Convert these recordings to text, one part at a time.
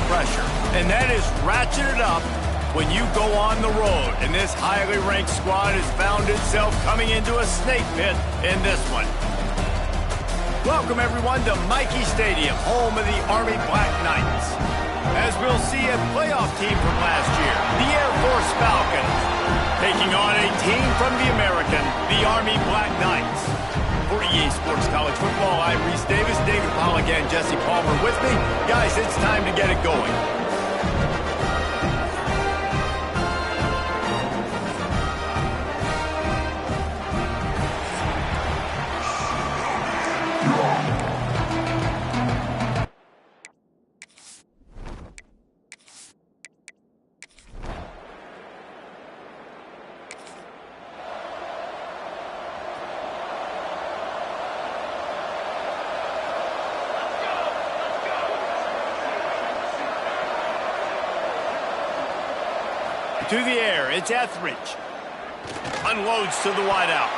pressure, and that is ratcheted up when you go on the road. And this highly ranked squad has found itself coming into a snake pit in this one. Welcome, everyone, to Michie Stadium, home of the Army Black Knights. As we'll see a playoff team from last year, the Air Force Falcons, taking on a team from the American, the Army Black Knights. For EA Sports College Football, I'm Reese Davis, David Pollock, and Jesse Palmer with me. Guys, it's time to get it going. To the air, it's Etheridge. Unloads to the wideout.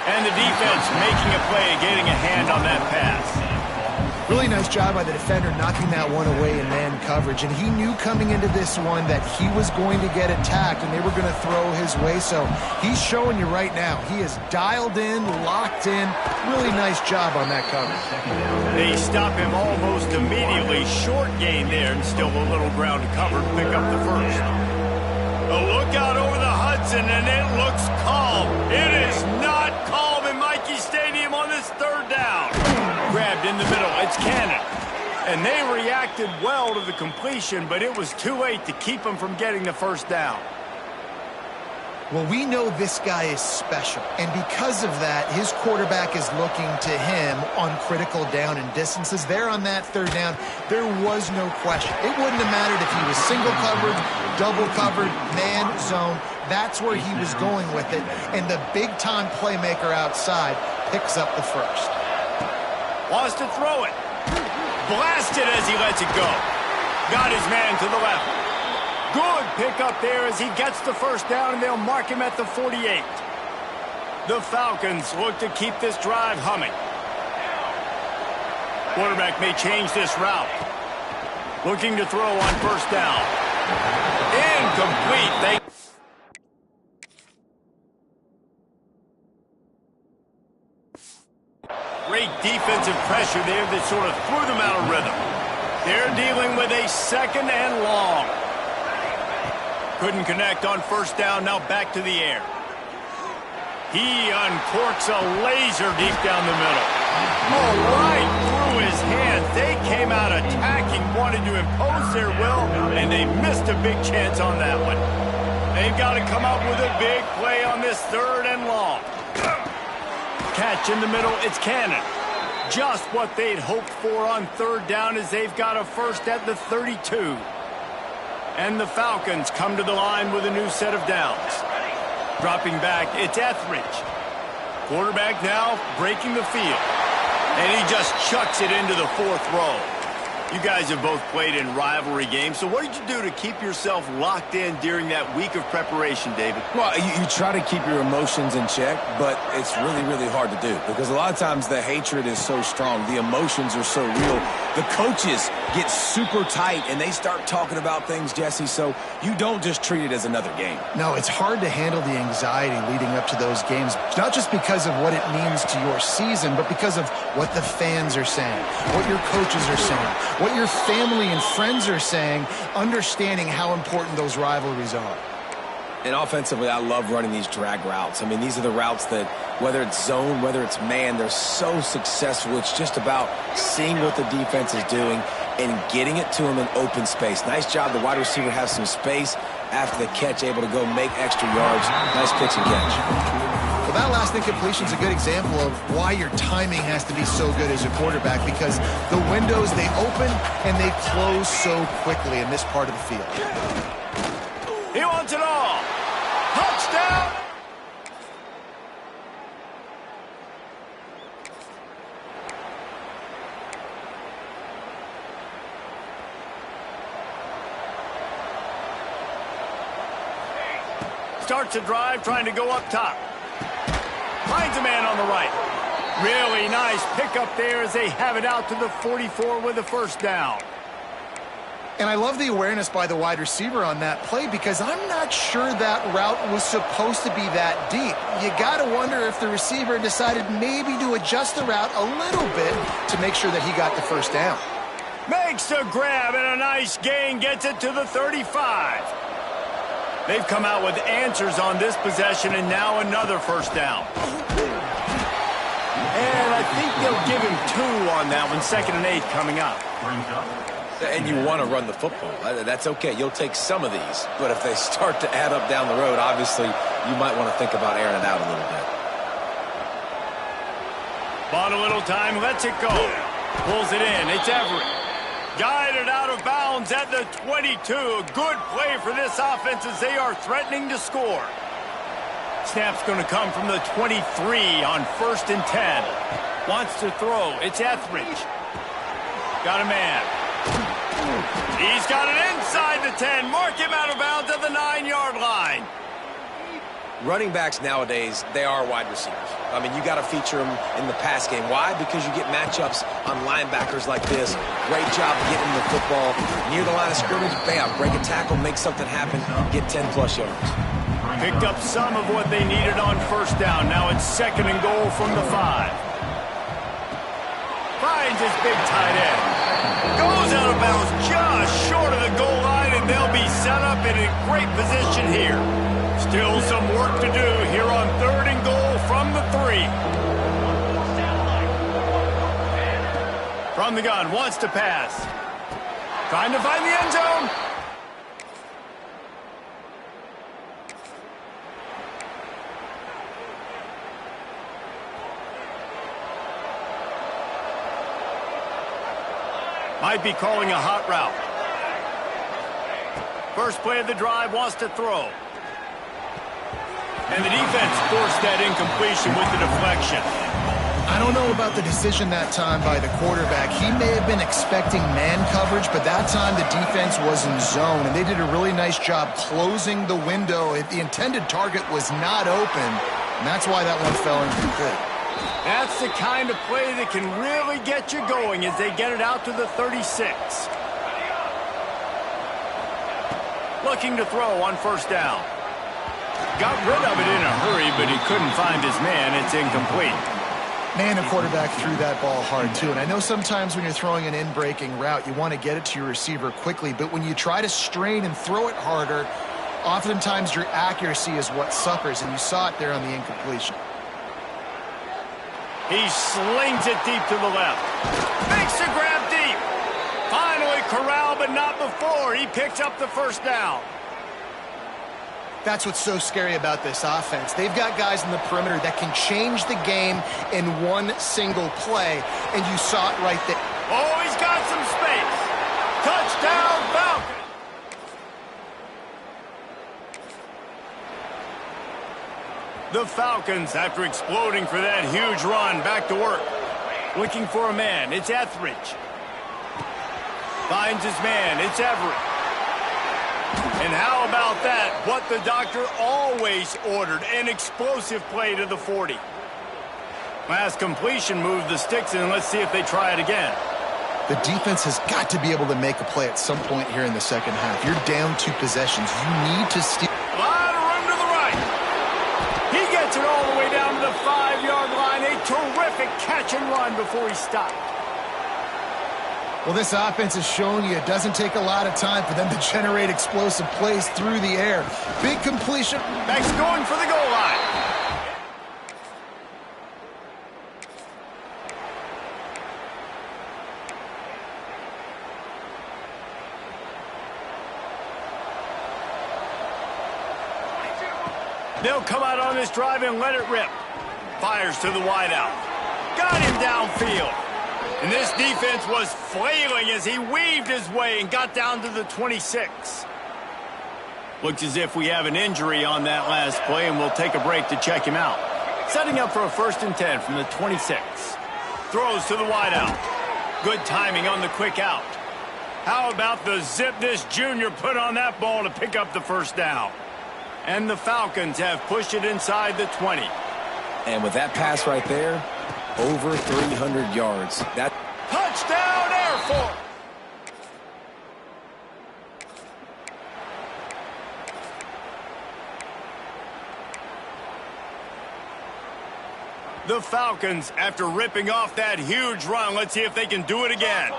And the defense making a play, getting a hand on that pass. Really nice job by the defender knocking that one away in man coverage. And he knew coming into this one that he was going to get attacked and they were going to throw his way. So he's showing you right now. He is dialed in, locked in. Really nice job on that coverage. They stop him almost immediately. Short gain there and still a little ground to cover. Pick up the first. A look out over the Hudson, and it looks calm. It is not calm in Michie Stadium on this third down. Grabbed in the middle, it's Cannon. And they reacted well to the completion, but it was too late to keep them from getting the first down. Well, we know this guy is special, and because of that, his quarterback is looking to him on critical down and distances. There on that third down, there was no question. It wouldn't have mattered if he was single covered, double covered, man, zone. That's where he was going with it, and the big-time playmaker outside picks up the first. Wants to throw it. Blasted as he lets it go. Got his man to the left. Good pickup there as he gets the first down, and they'll mark him at the 48. The Falcons look to keep this drive humming. Quarterback may change this route. Looking to throw on first down. Incomplete. Great defensive pressure there that sort of threw them out of rhythm. They're dealing with a second and long. Couldn't connect on first down, now back to the air. He uncorks a laser deep down the middle. Oh, right through his hands. They came out attacking, wanted to impose their will, and they missed a big chance on that one. They've got to come up with a big play on this third and long. Catch in the middle, it's Cannon. Just what they'd hoped for on third down as they've got a first at the 32. And the Falcons come to the line with a new set of downs. Dropping back, it's Etheridge. Quarterback now breaking the field. And he just chucks it into the fourth row. You guys have both played in rivalry games, so what did you do to keep yourself locked in during that week of preparation, David? Well, you try to keep your emotions in check, but it's really, really hard to do because a lot of times the hatred is so strong. The emotions are so real. The coaches get super tight, and they start talking about things, Jesse, so you don't just treat it as another game. No, it's hard to handle the anxiety leading up to those games, not just because of what it means to your season, but because of what the fans are saying, what your coaches are saying, what your family and friends are saying, understanding how important those rivalries are. And offensively, I love running these drag routes. I mean, these are the routes that, whether it's zone, whether it's man, they're so successful. It's just about seeing what the defense is doing and getting it to them in open space. Nice job. The wide receiver has some space after the catch, able to go make extra yards. Nice pitch and catch. Well, that last incompletion is a good example of why your timing has to be so good as a quarterback, because the windows, they open and they close so quickly in this part of the field. He wants it all. Touchdown. Starts a drive, trying to go up top. Finds a man on the right. Really nice pickup there as they have it out to the 44 with a first down. And I love the awareness by the wide receiver on that play because I'm not sure that route was supposed to be that deep. You got to wonder if the receiver decided maybe to adjust the route a little bit to make sure that he got the first down. Makes the grab and a nice gain, gets it to the 35. They've come out with answers on this possession and now another first down. And I think they'll give him 2 on that one, 2nd and 8 coming up. And you want to run the football. That's okay. You'll take some of these. But if they start to add up down the road, obviously, you might want to think about airing it out a little bit. Bought a little time, lets it go. Pulls it in. It's Everett. Guided out of bounds at the 22. A good play for this offense as they are threatening to score. Snap's going to come from the 23 on 1st and 10. Wants to throw. It's Etheridge. Got a man. He's got it inside the 10. Mark him out of bounds at the 9-yard line. Running backs nowadays, they are wide receivers. I mean, you got to feature them in the pass game. Why? Because you get matchups on linebackers like this. Great job getting the football near the line of scrimmage. Bam, break a tackle, make something happen, get 10-plus yards. Picked up some of what they needed on 1st down. Now it's 2nd and goal from the 5. Finds his big tight end. Goes out of bounds just short of the goal line, and they'll be set up in a great position here. Still some work to do here on 3rd and goal from the 3. From the gun, wants to pass. Trying to find the end zone. Might be calling a hot route. First play of the drive, wants to throw. And the defense forced that incompletion with the deflection. I don't know about the decision that time by the quarterback. He may have been expecting man coverage, but that time the defense was in zone, and they did a really nice job closing the window. The intended target was not open, and that's why that one fell incomplete. That's the kind of play that can really get you going as they get it out to the 36. Looking to throw on 1st down. Got rid of it in a hurry, but he couldn't find his man. It's incomplete. Man, the quarterback threw that ball hard, too. And I know sometimes when you're throwing an in-breaking route, you want to get it to your receiver quickly. But when you try to strain and throw it harder, oftentimes your accuracy is what suffers. And you saw it there on the incompletion. He slings it deep to the left. Makes the grab deep. Finally corralled, but not before. He picks up the 1st down. That's what's so scary about this offense. They've got guys in the perimeter that can change the game in one single play, and you saw it right there. Oh, he's got some space. Touchdown, Falcons. The Falcons, after exploding for that huge run, back to work. Looking for a man. It's Etheridge. Finds his man. It's Everett. And how about that? What the doctor always ordered, an explosive play to the 40. Last completion moved the sticks in. Let's see if they try it again. The defense has got to be able to make a play at some point here in the 2nd half. You're down 2 possessions. You need to steal. A lot of room to the right. He gets it all the way down to the 5-yard line. A terrific catch and run before he stopped. Well, this offense has shown you it doesn't take a lot of time for them to generate explosive plays through the air. Big completion. Max going for the goal line. They'll come out on this drive and let it rip. Fires to the wideout. Got him downfield. And this defense was flailing as he weaved his way and got down to the 26. Looks as if we have an injury on that last play, and we'll take a break to check him out. Setting up for a 1st and 10 from the 26. Throws to the wideout. Good timing on the quick out. How about the zip this junior put on that ball to pick up the 1st down? And the Falcons have pushed it inside the 20. And with that pass right there, over 300 yards. That touchdown, Air Force! The Falcons, after ripping off that huge run, let's see if they can do it again.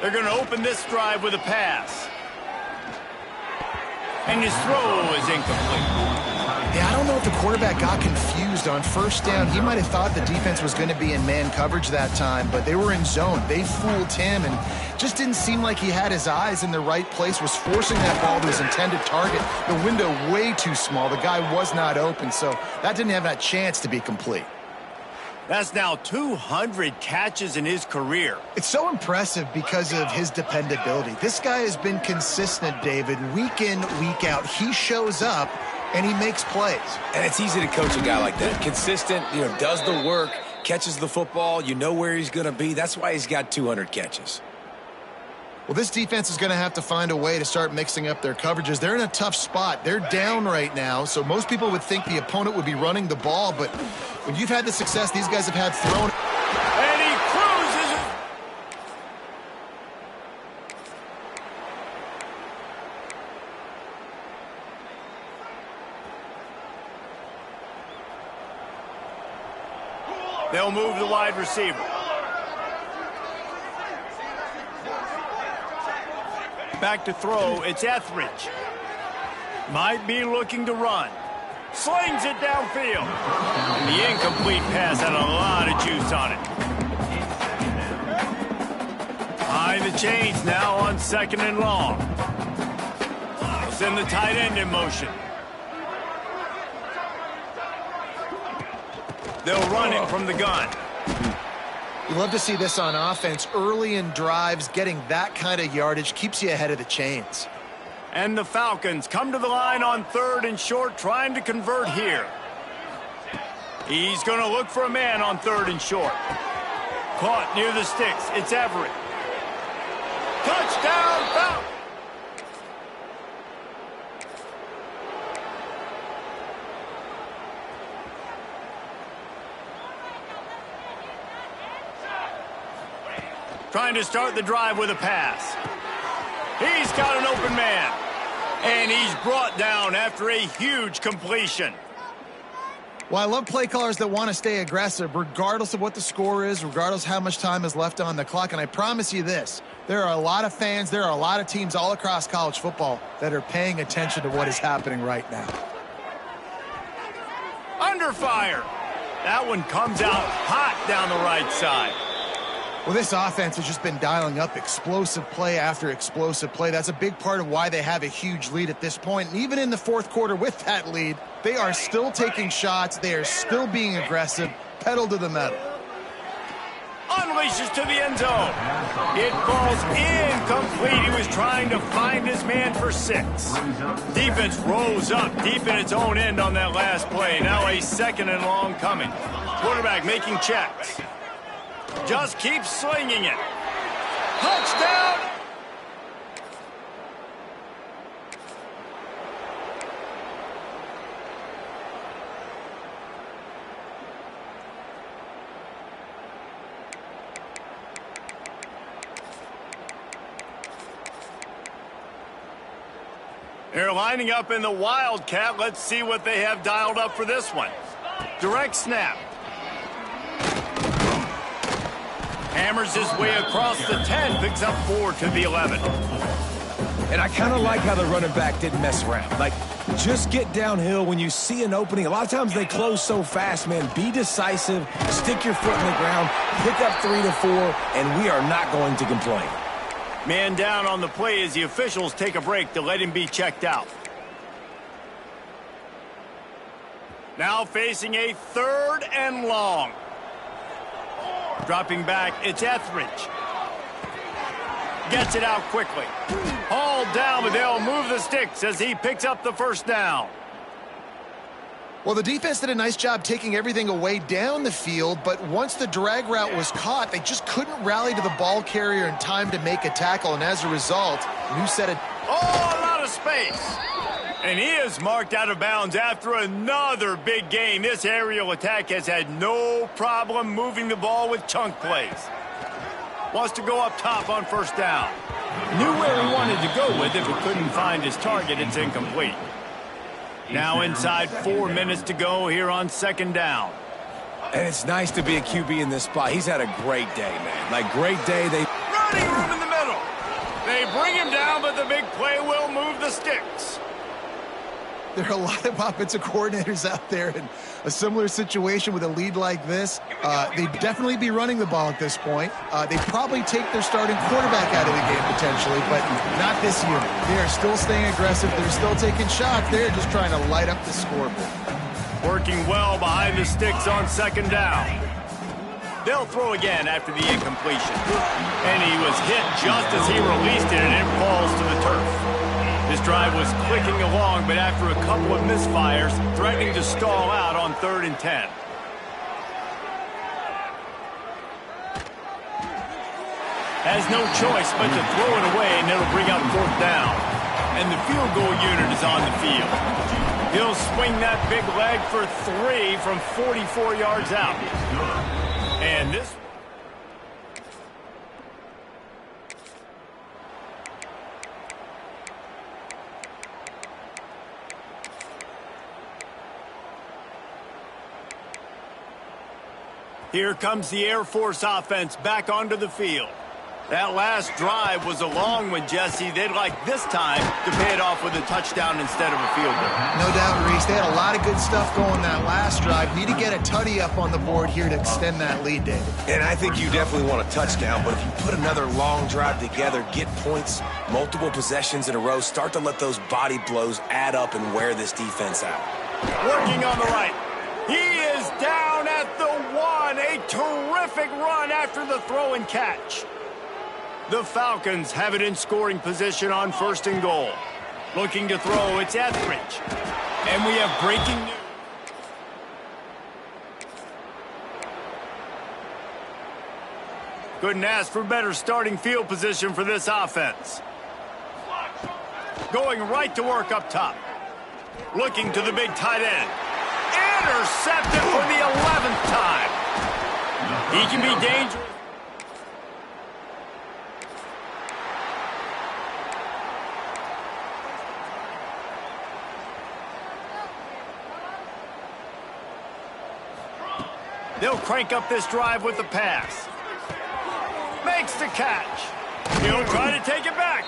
They're going to open this drive with a pass. And his throw is incomplete. Yeah, I don't know if the quarterback got confused on first down. He might have thought the defense was going to be in man coverage that time, but they were in zone. They fooled him and just didn't seem like he had his eyes in the right place, was forcing that ball to his intended target. The window way too small. The guy was not open, so that didn't have that chance to be complete. That's now 200 catches in his career. It's so impressive because of his dependability. This guy has been consistent, David, week in, week out. He shows up and he makes plays. And it's easy to coach a guy like that. Consistent, does the work, catches the football, you know where he's going to be. That's why he's got 200 catches. Well, this defense is going to have to find a way to start mixing up their coverages. They're in a tough spot. They're down right now, so most people would think the opponent would be running the ball, but when you've had the success these guys have had thrown. And he cruises. They'll move the wide receiver. Back to throw, it's Etheridge. Might be looking to run. Slings it downfield. And the incomplete pass had a lot of juice on it. Behind the chains now on 2nd and long. They'll send the tight end in motion. They'll run it from the gun. You love to see this on offense. Early in drives, getting that kind of yardage keeps you ahead of the chains. And the Falcons come to the line on 3rd and short, trying to convert here. He's going to look for a man on 3rd and short. Caught near the sticks. It's Everett. Touchdown, Falcons! Trying to start the drive with a pass. He's got an open man. And he's brought down after a huge completion. Well, I love play callers that want to stay aggressive, regardless of what the score is, regardless how much time is left on the clock. And I promise you this, there are a lot of fans, there are a lot of teams all across college football that are paying attention to what is happening right now. Under fire. That one comes out hot down the right side. Well, this offense has just been dialing up explosive play after explosive play. That's a big part of why they have a huge lead at this point. And even in the 4th quarter with that lead, they are still taking shots. They are still being aggressive, pedal to the metal. Unleashes to the end zone. It falls incomplete. He was trying to find his man for 6. Defense rolls up deep in its own end on that last play. Now a 2nd and long coming. Quarterback making checks. Just keep slinging it. Touchdown! They're lining up in the Wildcat. Let's see what they have dialed up for this one. Direct snap. Hammers his way across the 10, picks up 4 to the 11. And I kind of like how the running back didn't mess around. Like, just get downhill when you see an opening. A lot of times they close so fast, man. Be decisive, stick your foot in the ground, pick up 3 to 4, and we are not going to complain. Man down on the play as the officials take a break to let him be checked out. Now facing a 3rd and long. Dropping back, it's Etheridge. Gets it out quickly. Hauled down, but they'll move the sticks as he picks up the 1st down. Well, the defense did a nice job taking everything away down the field, but once the drag route was caught, they just couldn't rally to the ball carrier in time to make a tackle, and as a result, new set of... Oh, a lot of space. And he is marked out of bounds after another big gain. This aerial attack has had no problem moving the ball with chunk plays. Wants to go up top on 1st down. Knew where he wanted to go with it, but couldn't find his target. It's incomplete. Now inside 4 minutes to go here on 2nd down. And it's nice to be a QB in this spot. He's had a great day, man. Like, great day. Running room in the middle. They bring him down, but the big play will move the sticks. There are a lot of offensive coordinators out there in a similar situation with a lead like this. They'd definitely be running the ball at this point. They'd probably take their starting quarterback out of the game potentially, but not this year. They are still staying aggressive. They're still taking shots. They're just trying to light up the scoreboard. Working well behind the sticks on second down. They'll throw again after the incompletion. And he was hit just as he released it, and it falls to the turf. This drive was clicking along, but after a couple of misfires, threatening to stall out on 3rd and 10. Has no choice but to throw it away, and it'll bring up 4th down. And the field goal unit is on the field. He'll swing that big leg for 3 from 44 yards out. And this... Here comes the Air Force offense back onto the field. That last drive was a long one, Jesse. They'd like this time to pay it off with a touchdown instead of a field goal. No doubt, Reese. They had a lot of good stuff going that last drive. Need to get a tutty up on the board here to extend that lead, David. And I think you definitely want a touchdown, but if you put another long drive together, get points, multiple possessions in a row, start to let those body blows add up and wear this defense out. Working on the right. He is down at the 1. A terrific run after the throw and catch. The Falcons have it in scoring position on 1st and goal. Looking to throw, it's Etheridge. And we have breaking news. Couldn't ask for better starting field position for this offense. Going right to work up top. Looking to the big tight end. Intercepted for the 11th time. He can be dangerous. They'll crank up this drive with the pass. Makes the catch. He'll try to take it back.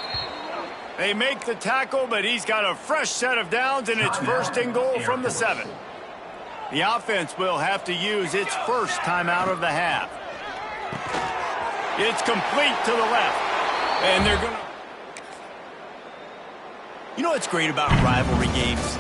They make the tackle, but he's got a fresh set of downs, and it's 1st and goal from the 7. The offense will have to use its first timeout of the half. It's complete to the left. And they're going to... You know what's great about rivalry games?